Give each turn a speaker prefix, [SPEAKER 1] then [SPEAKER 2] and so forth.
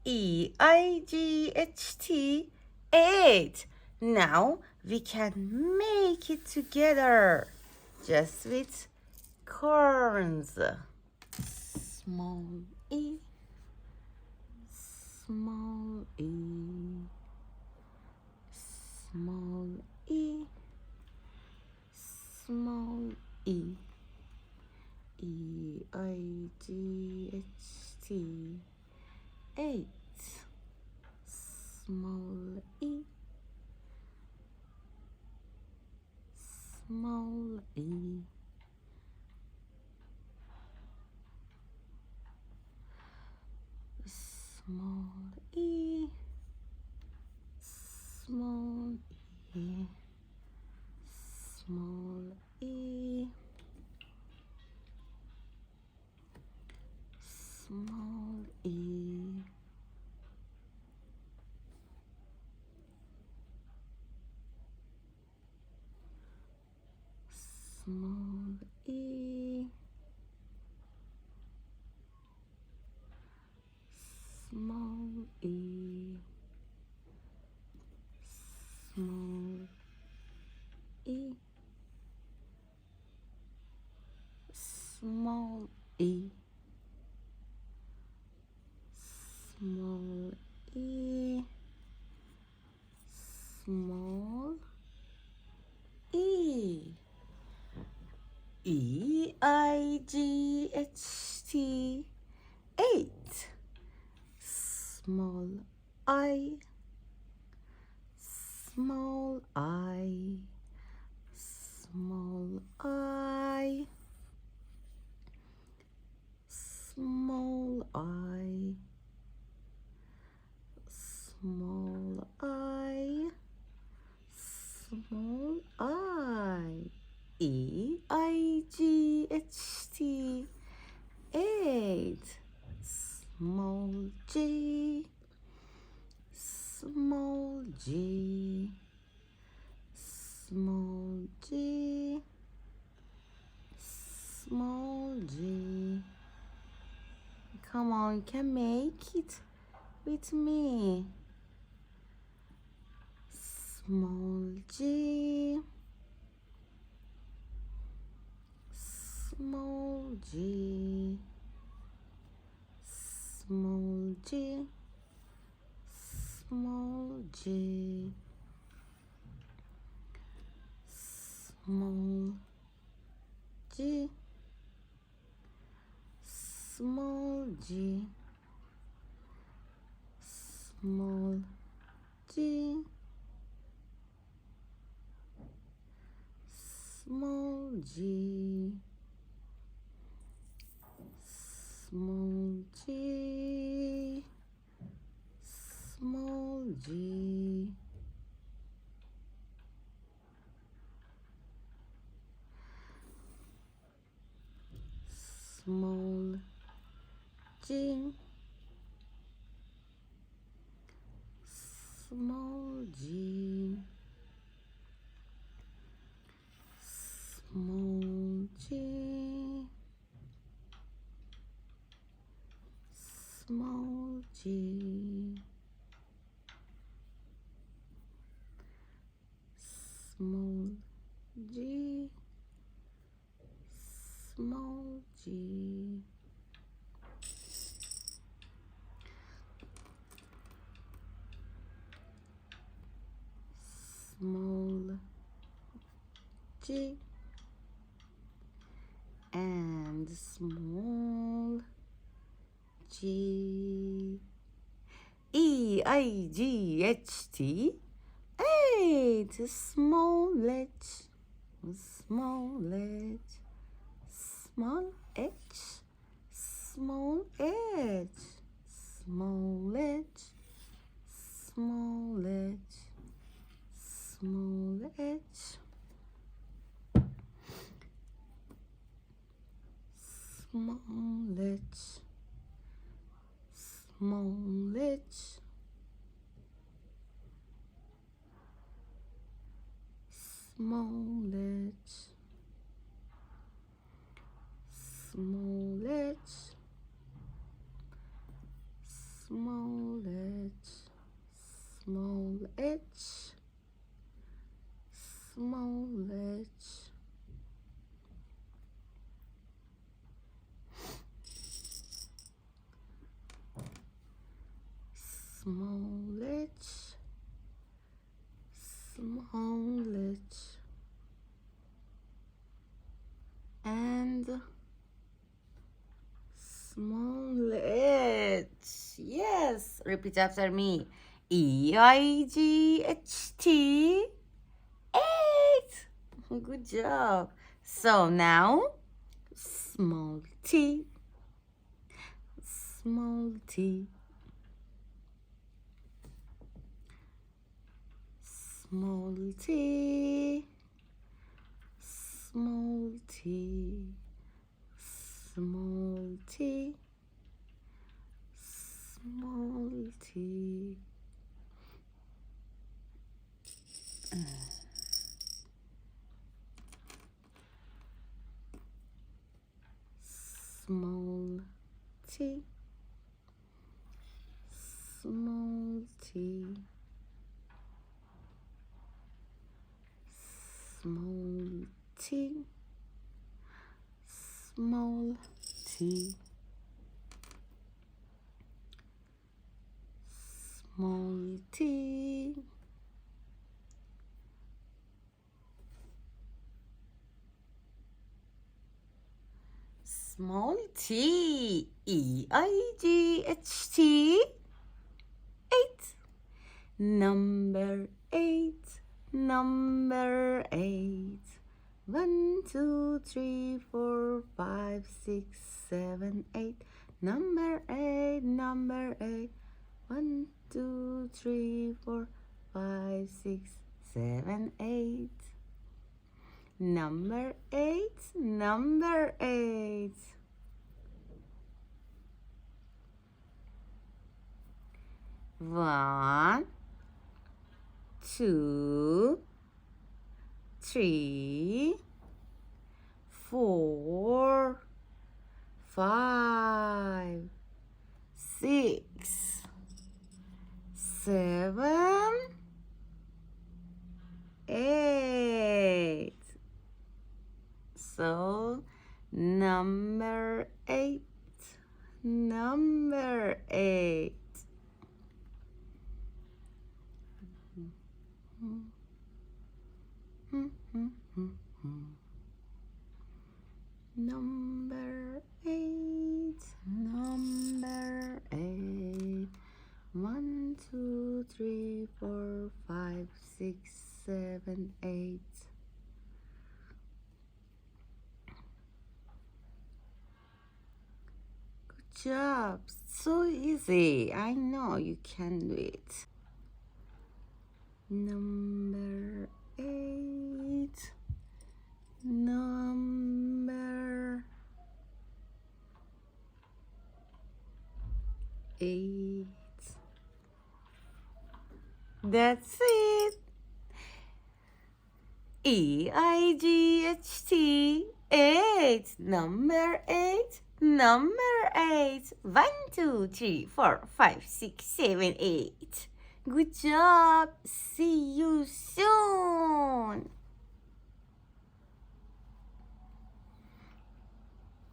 [SPEAKER 1] E-I-G-H-T, 8. Now we can make it together just with corns. Small e, small e, small e, small e, E-I-G-H-T, 8. Small e, small e, small e, small e, small e, small e, small e, small e, small e, small e, small e, small e, E-I-G-H-T, 8. Small I, small I, small I, small I, small I, small I, E-I-G-H-T, 8. Small G, small g, small g, small g. Come on, you can make it with me. Small g, small g, small g, small g, small g, small g, small g, small g, small g, small g, small g, small g, small g, small g, small g, small g, small g, and small g, E-I-G-H-T, 8. Small h, small h, small h, small h, small h, small h, small h, small h, small h, small h, small h, small smallest, smallest, and smallest. Yes, repeat after me. EIGHT 8. Good job. So now small t, small t, small t, small t, small t, small t. Small t, small t, small t, small t, small t, small t, EIGHT 8. Number 8, number 8. 1, 2, 3, 4, 5, 6, 7, 8. Number 8, number 8. 1, 2, 3, 4, 5, 6, 7, 8. Number 8, number 8. 1, 2, 3, 4, 5, 6, 7, 8. So number 8, number 8. Number 8, number 8. 1, 2, 3, 4, 5, 6, 7, 8. Good job. So easy. I know you can do it. Number 8. Number 8. That's it. EIGHT 8. Number 8. Number 8. 1, 2, 3, 4, 5, 6, 7, 8. Good job. See you soon.